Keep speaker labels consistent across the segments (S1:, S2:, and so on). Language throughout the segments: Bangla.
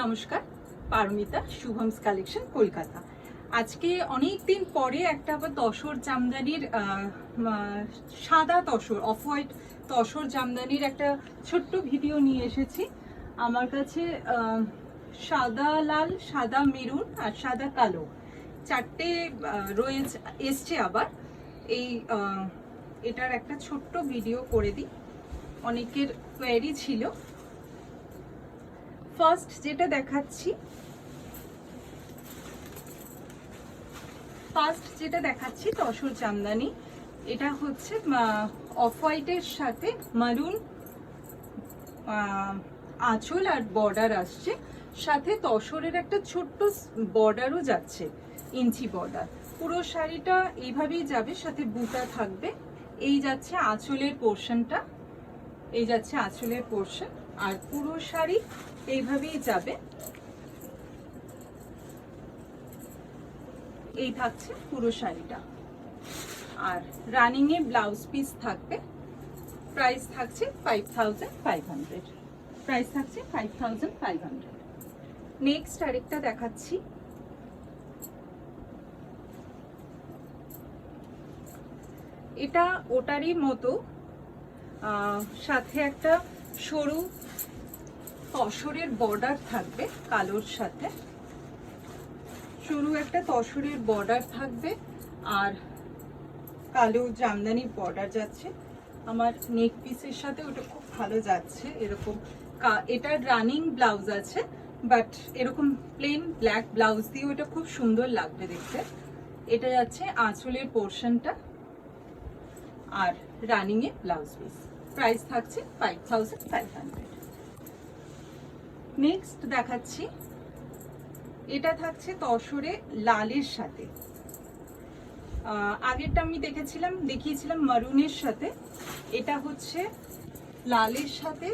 S1: নমস্কার, পারমিতা, শুভমস কালেকশন, কলকাতা। আজকে অনেক দিন পরে একটা আবার তসর জামদানির সাদা তসর, অফ হোয়াইট তসর জামদানির একটা ছোট্ট ভিডিও নিয়ে এসেছি। আমার কাছে সাদা লাল, সাদা মেরুন আর সাদা কালো চারটে এসছে আবার। এটার একটা ছোট্ট ভিডিও করে দিই, অনেকের কোয়েরি ছিল। ফার্স্ট যেটা দেখাচ্ছি তসর জামদানি। এটা হচ্ছে অফ হোয়াইটের সাথে মারুন আঁচল আর বর্ডার আসছে, সাথে তসরের একটা ছোট্ট বর্ডারও যাচ্ছে, ইঞ্চি বর্ডার। পুরো শাড়িটা এইভাবেই যাবে, সাথে বুটা থাকবে। এই যাচ্ছে আঁচলের পোর্শনটা, এই যাচ্ছে আঁচলের পোর্শন, আর পুরো শাড়ি এইভাবেই যাবে। এই থাকছে পুরো শাড়িটা, আর রানিং এ ব্লাউজ পিস থাকবে। প্রাইস থাকছে 5500, প্রাইস থাকছে 5500। নেক্সট আরেকটা দেখাচ্ছি। এটা ওটারই মতো, সাথে একটা সরু তসরের বর্ডার থাকবে, কালোর সাথে সরু একটা তসরের বর্ডার থাকবে, আর কালো জামদানির বর্ডার যাচ্ছে। আমার নেক পিসের সাথে ওটা খুব ভালো যাচ্ছে। এরকম এটার রানিং ব্লাউজ আছে, বাট এরকম প্লেন ব্ল্যাক ব্লাউজ দিয়ে ওটা খুব সুন্দর লাগবে দেখতে। এটা যাচ্ছে আঁচলের পোর্শনটা, আর রানিং এ ব্লাউজ পিস। প্রাইস থাকছে 5500। নেক্সট দেখাচ্ছি, এটা থাকছে তসরে লালের সাথে। আগেরটা আমি দেখিয়েছিলাম মারুনের সাথে। এটা হচ্ছে লালের সাথে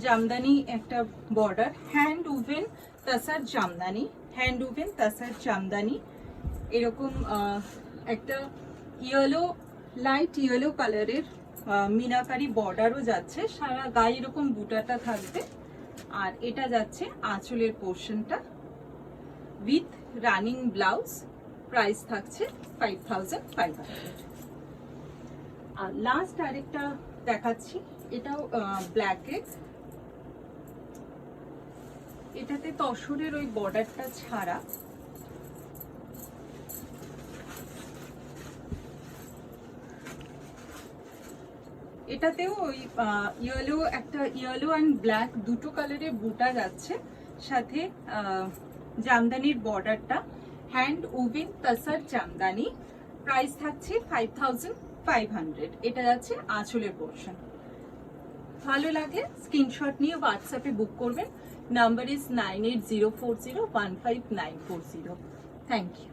S1: জামদানি, একটা border, hand woven তাসার Jamdani, hand woven তাসার Jamdani. এরকম একটা ইয়েলো, লাইট ইয়েলো কালারের মিনাকারি বর্ডারও যাচ্ছে, সারা গায়ে এরকম বুটাটা থাকবে। আর এটা যাচ্ছে আঁচলের পোর্শনটা উইথ রানিং ব্লাউজ। প্রাইস থাকছে 5500। আর লাস্ট আরেকটা দেখাচ্ছি, এটাও ব্ল্যাকে। এটাতে তসরের ওই বর্ডারটা ছাড়া এটাতেও ওই ইয়েলো, একটা ইয়েলো অ্যান্ড ব্ল্যাক দুটো কালারের বুটা যাচ্ছে, সাথে জামদানির বর্ডারটা হ্যান্ড উভিন তাসার জামদানি। প্রাইস থাকছে 5500। এটা যাচ্ছে আঁচলের পোর্শন। ভালো লাগে স্ক্রিনশট নিয়ে হোয়াটসঅ্যাপে বুক করবেন। Number is 9804015940। Thank you.